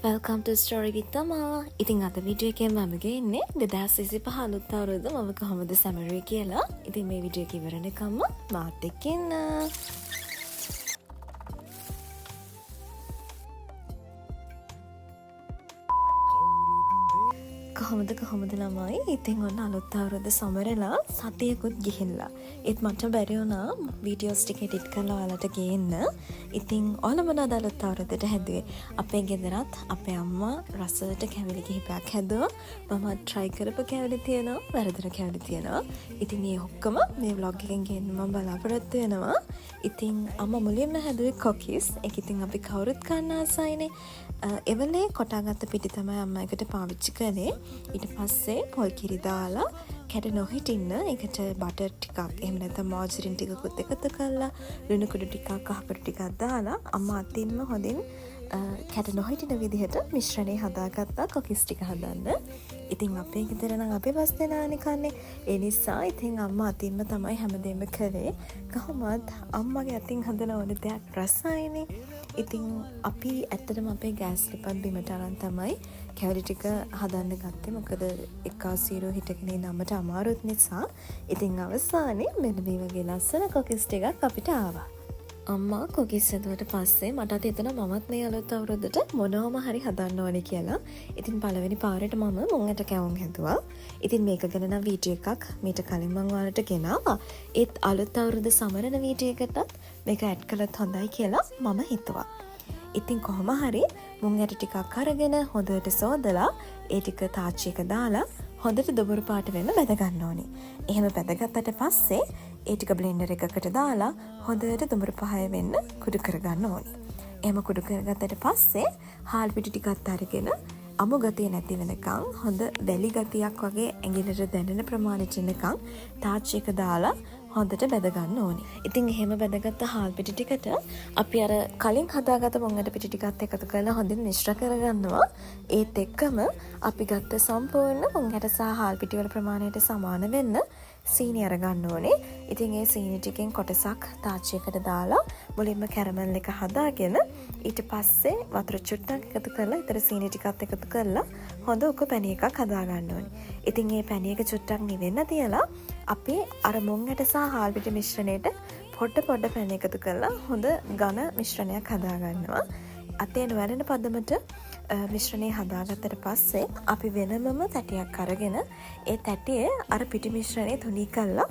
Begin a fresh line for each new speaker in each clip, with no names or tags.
Welcome to Story with Tama. ඉතින් අද video එකෙන් මම ගේන්නේ 2025 අලුත් අවුරුද්ද මම කොහොමද සැමරුවේ කියලා. ඉතින් මේ වීඩියෝ එක ඉවරනකම්ම මාත් එක්ක ඉන්න. කොහොමද ළමයි? ඉතින් ඔන්න අලුත් අවුරුද්ද සමරලා සතියකුත් ගිහිල්ලා. ඒත් මට බැරි වුණා වීඩියෝස් ටික එඩිට් කරලා ඔයාලට ගේන්න. ඉතින් ඔයාලා මොනවද අලුත් අවුරුද්දට හැදුවේ? අපේ ගෙදරත් අපේ අම්මා රසට කැවිලි කිහිපයක් හැදුවා. මම try කරපු කැවිලි තියෙනවා, වැරදින කැවිලි තියෙනවා. ඉතින් මේ ඔක්කොම මේ vlog එකෙන් ගේන්න මම බලාපොරොත්තු වෙනවා. ඉතින් අම්මා මුලින්ම හැදුවේ cookies. ඒක ඉතින් අපි කවුරුත් කන්න ආසයිනේ. එවලේ කොටාගත්ත පිටි තමයි අම්මා එකට පාවිච්චි කළේ. ඊට පස්සේ පොල් කිරි දාලා කැට නොහිටින්න ඒකට බටර් ටිකක් එහෙම නැත්නම් මාජරින් ටිකකුත් එකතු කරලා ලුණු කුඩු ටිකක් කහපොඩි ටිකක් දාලා අම්මා අතින්ම හොඳින් කැට නොහිටින විදිහට මිශ්‍රණය හදාගත්තා කොකිස් ටික හදන්න. ඉතින් අපේ ගෙදර නම් අපි පස් දෙනානේ කන්නේ. ඒ නිසා ඉතින් අම්මා අතින්ම තමයි හැමදේම කරේ. කොහොමද අම්මගේ අතින් හදන ඕන දෙයක් රසයිනේ. ඉතින් අපි ඇත්තටම අපේ ගෑස් ලිපත් බිමට අරන් තමයි කැවිලි ටික හදන්න ගත්තේ. මොකද එක්කාසීරෝ හිටගෙන ඉන්න අම්මට අමාරුත් නිසා. ඉතින් අවසානයේ මෙන්න මේ වගේ ලස්සන කොකිස් ටිකක් අපිට ආවා. අම්මා කොකිස් හදුවට පස්සේ මටත් හිතුණා මමත් මේ අලුත් අවුරුද්දට මොනවම හරි හදන්න ඕනේ කියලා. ඉතින් පළවෙනි පාරට මම මුංගට කැවුම් හැදුවා. ඉතින් මේක ගැන නම් වීඩියෝ එකක් මීට කලින් මම ඔයාලට ගෙනාවා. ඒත් අලුත් අවුරුද්ද සමරන වීඩියෝ එකටත් මේක ඇඩ් කළත් හොඳයි කියලා මම හිතුවා. ඉතින් කොහොම හරි මුංගට ටිකක් අරගෙන හොඳට සෝදලා ඒ ටික තාච්චියක දාලා හොඳට දුබුරු පාට වෙන්න බැද ගන්න ඕනේ. එහෙම බැදගත්තට පස්සේ ඒ ටික බ්ලෙන්ඩර් එකකට දාලා හොඳට දුඹුරු පහය වෙන්න කුඩු කරගන්න ඕනේ. එහෙම කුඩු කරගත්තට පස්සේ හාල් පිටි ටිකක් අරගෙන අමු ගතිය නැති වෙනකන් හොඳ වැලි ගතියක් වගේ ඇඟිල්ලට දැනෙන ප්‍රමාණයට එනකන් තාච්චියක දාලා හොඳට බැද ගන්න ඕනේ. ඉතින් එහෙම බැදගත්ත හාල් පිටි ටිකට අපි අර කලින් හදාගත්ත මුංගට පිටි ටිකත් එකතු කරලා හොඳින් මිශ්‍ර කරගන්නවා. ඒත් එක්කම අපි ගත්ත සම්පූර්ණ මුංගට සහ හාල් පිටි වල ප්‍රමාණයට සමාන වෙන්න සීනි අරගන්න ඕනේ. ඉතින් ඒ සීනි ටිකෙන් කොටසක් තාච්චියකට දාලා මුලින්ම කැරමල් එක හදාගෙන ඊට පස්සේ වතුර චුට්ටක් එකතු කරලා ඊතර සීනි ටිකත් එකතු කරලා හොඳ උක පැණි එකක් හදා ගන්න ඕනේ. ඉතින් මේ පැණි එක චුට්ටක් නිවෙන්න තියලා අපි අර මුංගට සහ හාල් පිටි මිශ්‍රණයට පොඩ පැණි එකතු කරලා හොඳ ඝන මිශ්‍රණයක් හදා ගන්නවා. අතේ නොවැළෙන පදමට මිශ්‍රණය හදාගත්තට පස්සේ අපි වෙනමම තැටියක් අරගෙන ඒ තැටියේ අර පිටි මිශ්‍රණය තුනී කරලා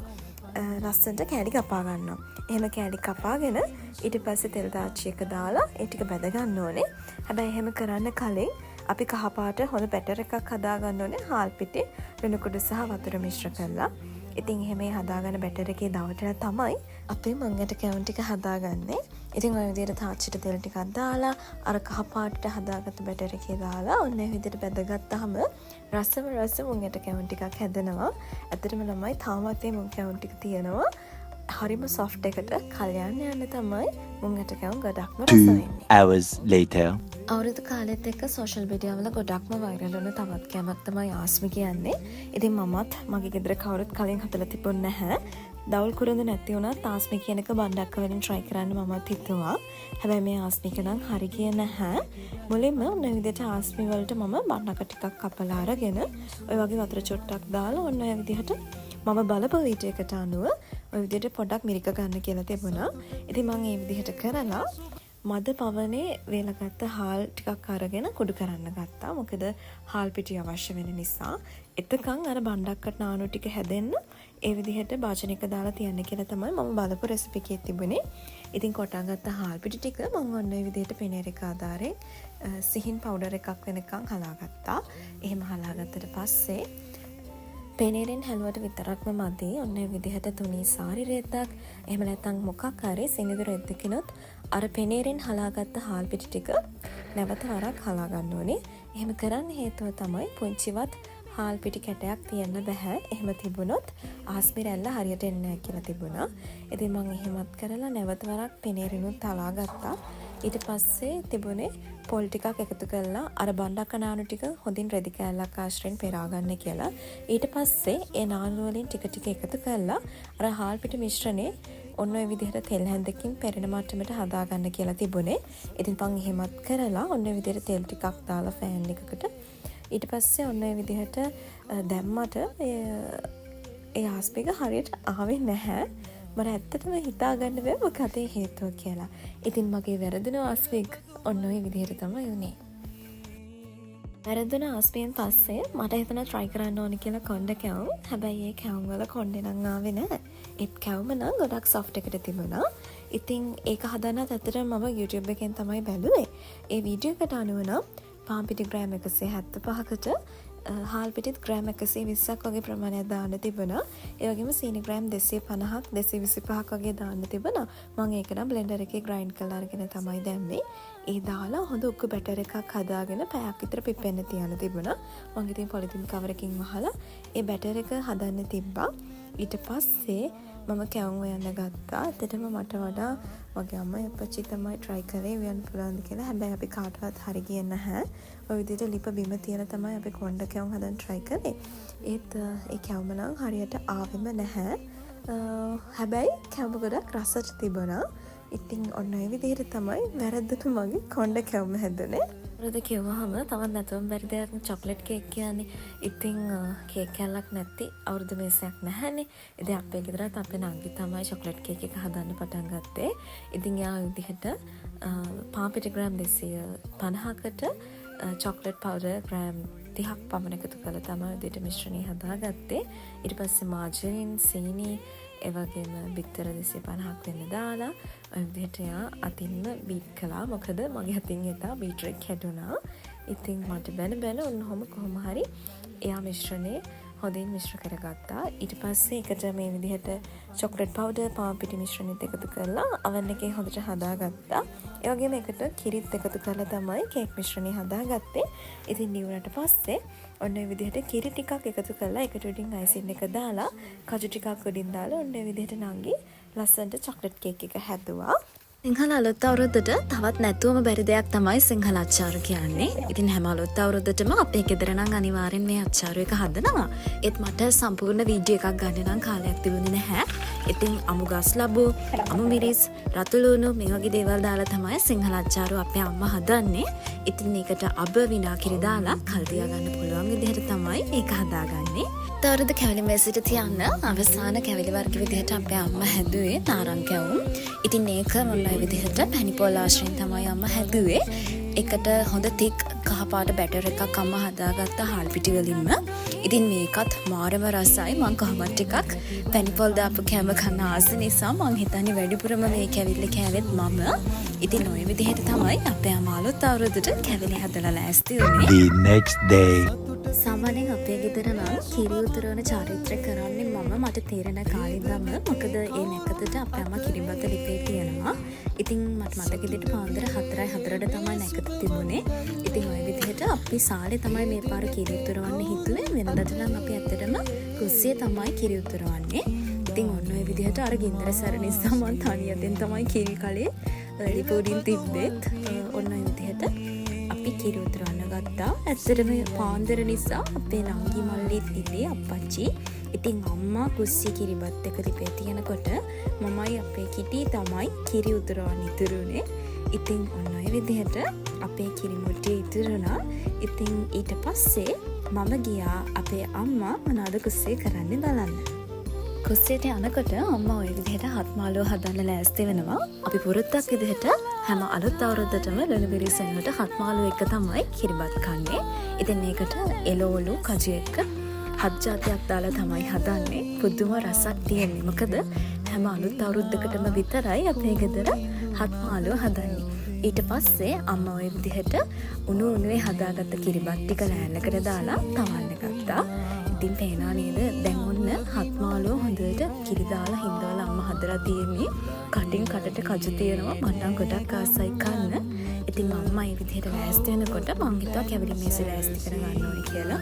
ලස්සනට කෑලි කපා ගන්නවා. එහෙම කෑලි කපාගෙන ඊට පස්සේ තෙල් තාච්චියක දාලා ඒ ටික බැද ගන්න ඕනේ. හැබැයි එහෙම කරන්න කලින් අපි කහ පාට හොඳ බැටර් එකක් හදා ගන්න ඕනේ හාල් පිටි ලුණු කුඩු සහ වතුර මිශ්‍ර කරලා. ඉතින් එහෙම හදාගන්න බැටර් එකේ දවටලා තමයි අපි මුංගට කැවුම් ටික හදාගන්නේ. ඉතින් ඔය විදිහට තාච්චියට තෙල් ටිකක් දාලා අර කහ පාටට හදාගත්ත බැටර් එකේ දාලා ඔන්න ඒ විදිහට බැදගත්තාම රස මුංගට කැවුම් ටිකක් හැදෙනවා. ඇත්තටම ළමයි තාමත් මේ මුං කැවුම් ටික තියෙනවා. හරිම සොෆ්ට් එකට කල්යන්න යන්න තමයි මුංගට කැවුම් ගොඩක්ම රස වෙන්නේ.
2 hours later.
අවුරුදු කාලෙත් එක්ක සෝෂල් මීඩියා වල ගොඩක්ම වෛරල් වුණ තවත් කැමක් තමයි ආස්මි කියන්නේ. ඉතින් මමත් මගේ ගෙදර කවුරුත් කලින් හදලා තිබුණ නැහැ. දවල් කුරුඳු නැති වුණත් ආස්මි කියන එක බණ්ඩක්ක වලින් try කරන්න මමත් හිතුවා. හැබැයි මේ ආස්මික නම් හරි ගියේ නැහැ. මුලින්ම ඔන්න විදිහට ආස්මි වලට මම බණ්ඩක්ක ටිකක් කපලා අරගෙන ඔය වගේ වතුර චොට්ටක් දාලා ඔන්න ඔය විදිහට මම බලපු වීඩියෝ එකට අනුව ඔය විදිහට පොඩක් මිරික ගන්න කියලා තිබුණා. ඉතින් මම මේ විදිහට කරලා මද පවනේ වේලගත්ත හාල් ටිකක් අරගෙන කුඩු කරන්න ගත්තා. මොකද හාල් පිටි අවශ්‍ය වෙන නිසා. එතකන් අර බණ්ඩක්කට නානු ටික හැදෙන්න ඒ විදිහට භාජනයක දාලා තියන්න කියලා තමයි මම බලපු රෙසිපි එකේ තිබුණේ. ඉතින් කොටාගත්ත හාල් පිටි ටික මම ඔන්න ඒ විදිහට පෙනේර එක ආධාරයෙන් සිහින් පවුඩර් එකක් වෙනකන් හලාගත්තා. එහෙම හලාගත්තට පස්සේ පෙනේරෙන් හැලුවට විතරක්ම මදි. ඔන්න ඒ විදිහට තුනී සාරි රෙද්දක් එහෙම නැත්නම් මොකක් හරි සිනිඳු රෙද්දකිනුත් අර පෙනේරෙන් හලාගත්ත හාල් පිටි ටික නැවත වරක් හලා ගන්න ඕනේ. එහෙම කරන්න හේතුව තමයි පුංචිවත් හාල් පිටි කැටයක් තියන්න බෑ. එහෙම තිබුණොත් ආස්මි රැල්ල හරියට එන්නේ නැහැ කියලා තිබුණා. ඉතින් මම එහෙමත් කරලා නැවත වරක් පෙනේරිනුත් හලා ගත්තා. ඊට පස්සේ තිබුණේ පොල් ටිකක් එකතු කරලා අර බණ්ඩක්ක නානු ටික හොඳින් රෙදි කෑල්ලක් ආශ්‍රයෙන් පෙරා ගන්න කියලා. ඊට පස්සේ ඒ නානු වලින් ටික ටික එකතු කරලා අර හාල් පිටි මිශ්‍රණේ ඔන්න ඔය විදිහට තෙල් හැන්දකින් පෙරෙන මට්ටමට හදාගන්න කියලා තිබුණේ. ඉතින් මං එහෙමත් කරලා ඔන්න ඔය විදිහට තෙල් ටිකක් දාලා ෆෑන් එකකට ඊට පස්සේ ඔන්න ඔය විදිහට දැම්මට ඒ ආස්පික හරියට ආවේ නැහැ. මට ඇත්තටම හිතාගන්න බැහැ මොකද හේතුව කියලා. ඉතින් මගේ වැරදුන ආස්පික ඔන්න ඔය විදිහට තමයි වුනේ. වැරදුන ආස්පියෙන් පස්සේ මට හිතුණා try කරන්න ඕනේ කියලා කොණ්ඩ කැවුම්. හැබැයි ඒ කැවුම් වල කොණ්ඩේ නම් ආවේ නැහැ. ඒත් කැවුම නම් ගොඩක් soft එකට තිබුණා. ඉතින් ඒක හදන්නත් ඇත්තටම මම YouTube එකෙන් තමයි බැලුවේ. ඒ වීඩියෝ එකට අනුව නම් පාන් පිටි ග්‍රෑම් 175කට හාල් පිටිත් ග්‍රෑම් 120ක් වගේ ප්‍රමාණයක් දාන්න තිබුණා. ඒ වගේම සීනි ග්‍රෑම් 250ක් 225ක් වගේ දාන්න තිබුණා. මම ඒක නම් බ්ලෙන්ඩර් එකේ ග්‍රයින්ඩ් කරලා අරගෙන තමයි දැම්මේ. ඒ දාලා හොඳ උක්කු බැටර් එකක් හදාගෙන පැයක් විතර පිපෙන්න තියන්න තිබුණා. මම ඉතින් පොලිතින් කවර් එකකින් වහලා ඒ බැටර් එක හදන්න තිබ්බා. ඊට පස්සේ මම කැවුම් හොයන්න ගත්තා. ඇත්තටම මට වඩා මගේ අම්මයි අප්පච්චි තමයි try කරේ වෙන්න පුළුවන්ද කියලා. හැබැයි අපි කාටවත් හරි ගියේ නැහැ. ඔය විදිහට ලිප බිම තියලා තමයි අපි කොණ්ඩ කැවුම් හදන්න try කරේ. ඒත් ඒ කැවුම නම් හරියට ආවෙම නැහැ. හැබැයි කැවුම ගොඩක් රසට තිබුණා. ඉතින් ඔන්න ඔය විදිහට තමයි වැරද්දට මගේ කොණ්ඩ කැවුම හැදුනේ. වරද කිව්වහම තවත් නැතුවම බැරි දෙයක් චොක්ලට් කේක් කියන්නේ. ඉතින් කේක් කැල්ලක් නැති අවුරුදු මේසයක් නැහැනේ. ඉතින් අපේ ගෙදරත් අපේ නංගි තමයි චොක්ලට් කේක් එක හදන්න පටන් ගත්තේ. ඉතින් යා විදිහට පාන් පිටි ග්‍රෑම් 250කට චොක්ලට් පවුඩර් ග්‍රෑම් 30ක් පමණ එකතු කරලා තමයි විදිහට මිශ්‍රණය හදාගත්තේ. ඊට පස්සේ මාජරින්, සීනි, ඒ වගේම බිත්තර 250ක් වෙන්න දාලා ඔය විදිහට යා අතින්ම බීට් කළා. මොකද මගේ අතින් එදා බීටර් එක හැදුනා. ඉතින් මට බැන ඔන්නකොම කොහොම හරි එයා මිශ්‍රණේ හොඳින් මිශ්‍ර කරගත්තා. ඊට පස්සේ එකට මේ විදිහට චොක්ලට් පවුඩර් පාන් පිටි මිශ්‍රණෙත් එකතු කරලා oven එකේ හොඳට හදාගත්තා. ඒ වගේම එකට කිරිත් එකතු කරලා තමයි කේක් මිශ්‍රණය හදාගත්තේ. ඉතින් නිවුනට පස්සේ ඔන්න ඔය විදිහට කිරි ටිකක් එකතු කරලා එකට උඩින් අයිසින් එක දාලා කජු ටිකක් උඩින් දාලා ඔන්න ඔය විදිහට නංගි ලස්සනට චොක්ලට් කේක් එක හැදුවා. සිංහල අලුත් අවුරුද්දට තවත් නැතුවම බැරි දෙයක් තමයි සිංහල අච්චාරු කියන්නේ. ඉතින් හැම අලුත් අවුරුද්දටම අපේ ගෙදර නම් අනිවාර්යෙන් මේ අච්චාරු එක හදනවා. ඒත් මට සම්පූර්ණ වීඩියෝ එකක් ගන්න නම් කාලයක් තිබුණේ නැහැ. ඉතින් අමු ගස් ලැබු, අමු මිරිස්, රතු ලුණු මේ වගේ දේවල් දාලා තමයි සිංහල අච්චාරු අපේ අම්මා හදන්නේ. ඉතින් මේකට අබ විනාකිරි දාලා කල් තියාගන්න පුළුවන් විදිහට තමයි මේක හදාගන්නේ. තවරද කැවිලි මේසෙට තියන්න අවසාන කැවිලි වර්ග විදිහට අපේ අම්මා හැදුවේ නාරං කැවුම්. ඉතින් ඒක මොන විදිහට පැණි පොල් ආශ්‍රයෙන් තමයි අම්මා හැදුවේ. එකට හොඳ තික් කහපාට බැටර් එකක් අම්මා හදාගත්ත හාල් පිටි වලින්ම. ඉතින් මේකත් මාරම රසයි. මං කොහොමද ටිකක් පැණි පොල් දාපු කැම කන ආස නිසා මං හිතන්නේ වැඩිපුරම මේ කැවිල්ල කෑවෙත් මම. ඉතින් ওই විදිහට තමයි අපේ අම්මා අලුත් අවුරුද්දට කැවිලි හදලා ලෑස්ති වුණේ.
The next day.
සාමාන්‍යයෙන් අපේ ගෙදර නම් කිරි උතුරවන චාරිත්‍ර කරන්නේ මම මට තේරෙන කාලේ ඉඳන්ම. මොකද ඒ නැකතට අපේ අම්මා කිරිබත ලිපේ තියෙනවා. ඉතින් මට මතක විදිහට පාන්දර 4:04ට තමයි නැකත තිබුණේ. ඉතින් ওই විදිහට අපි සාලේ තමයි මේ පාර කිරි උතුරවන්න හිතුවේ. වෙනදට නම් අපි ඇත්තටම කුස්සියේ තමයි කිරි උතුරවන්නේ. ඉතින් ඔන්න ඔය විදිහට අර ගින්දර සැර නිසා මං තනියෙන් තමයි කිරි කලේ ලිපෝඩින් තිබ්බෙත්. ඔන්න ඔය විදිහට අපි කිරි උතුරවන්න ගත්තා. ඇත්තටම පාන්දර නිසා අපේ නංගි මල්ලිත් ඉන්නේ අප්පච්චි. ඉතින් අම්මා කුස්සිය කිරිබත් එක ලිපේ තියනකොට මමයි අපේ කිටි තමයි කිරි උතුරවන්න ඉතුරුනේ. ඉතින් ඔන්න ඔය විදිහට අපේ කිරි මුට්ටිය ඉතුරුනා. ඉතින් ඊට පස්සේ මම ගියා අපේ අම්මා මොනවද කුස්සියේ කරන්නේ බලන්න. කුස්සියට යනකොට අම්මා ඔය විදිහට හත් මාළුව හදන්න ලෑස්ති වෙනවා. අපි පුරුද්දක් විදිහට හැම අලුත් අවුරුද්දටම ලුණුබිරිස් වෙනකොට හත් මාළුව එක තමයි කිරිබත් කන්නේ. ඉතින් මේකට එළවලු කජු එක්ක හත් ජාතියක් දාලා තමයි හදන්නේ. පුදුම රසක් තියෙන්නේ. මොකද හැම අලුත් අවුරුද්දකටම විතරයි අපේ ගෙදර හත් මාළුව හදන්නේ. ඊට පස්සේ අම්මා ඔය විදිහට උණු උණුවේ හදාගත්ත කිරිබත් ටික ලෑල්ලකට දාලා තවන්න ගත්තා. ඉතින් පේනවා නේද? දැන් ඔන්න හත් මාළුව හොඳට කිරි දාලා හින්දවල අම්මා හදලා තියෙන්නේ. කටින් කටට කජු තියෙනවා. මට නම් ගොඩක් ආසයි කන්න. ඉතින් මම මේ විදිහට ලෑස්ති වෙනකොට මං හිතුවා කැවිලි මේසෙ ලෑස්ති කරගන්න ඕනේ කියලා.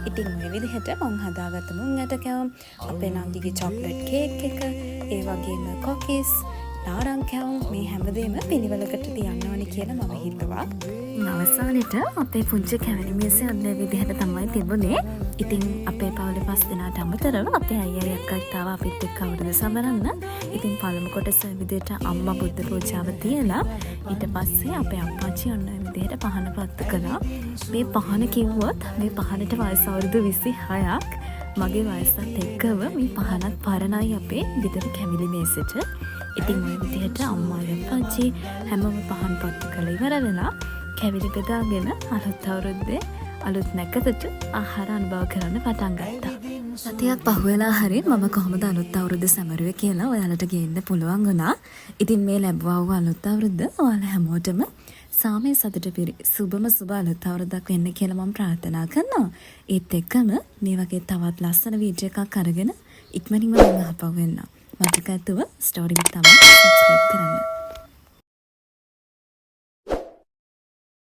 ඉතින් මේ විදිහට මං හදාගත්ත මුං ඇට කැවුම්, අපේ නංගිගේ චොක්ලට් කේක් එක, ඒ වගේම කොකිස්,
නාරංකයන් මේ හැමදේම පිළිවෙලකට තියන්න ඕනේ කියලා මම හිතුවා.
අවසානෙට අපේ පුංචි කැවලි මේසේ ඔන්න විදිහට තමයි තිබුණේ. ඉතින් අපේ පවුලේ 5 දෙනාට අමතරව අපේ අයියයි අක්කයි තාම අපිත් එක්ක අවුරුදු සමරන්න. ඉතින් පළමු කොටස විදිහට අම්මා බුද්ධ පූජාව තියලා ඊට පස්සේ අපේ අප්පාච්චි ඔන්න විදිහට පහන පත්තු කළා. මේ පහන කිව්වොත් මේ පහනට වයස අවුරුදු 26ක්. මගේ වයසත් එක්කම මේ පහනත් පරණයි අපේ ගෙදර කැවිලි මේසෙට. ඉතින් ওই විදිහට අම්මා අප්පාච්චි හැමෝම පහන් පත්තු කළ ඉවර වෙලා කැවිලි බෙදාගෙන අලුත් අවුරුද්දේ අලුත් නැකතට ආහාර අනුභව කරන්න පටන් ගත්තා. සතියක් පහුවෙලා හරි මම කොහොමද අලුත් අවුරුද්ද සැමරුවේ කියලා ඔයාලට ගේන්න පුළුවන් වුණා. ඉතින් මේ ලැබුවා වූ අලුත් අවුරුද්ද ඔයාලා හැමෝටම සාමය සතුට පිරි සුබම සුබ අලුත් අවුරුද්දක් වෙන්න කියලා මම ප්‍රාර්ථනා කරනවා. ඒත් එක්කම මේ වගේ තවත් ලස්සන වීඩියෝ එකක් අරගෙන ඉක්මනින්ම මම ආපහු එන්නම්. මතක ඇතුව ස්ටෝරි එක තමයි සබ්ස්ක්‍රයිබ් කරන්න.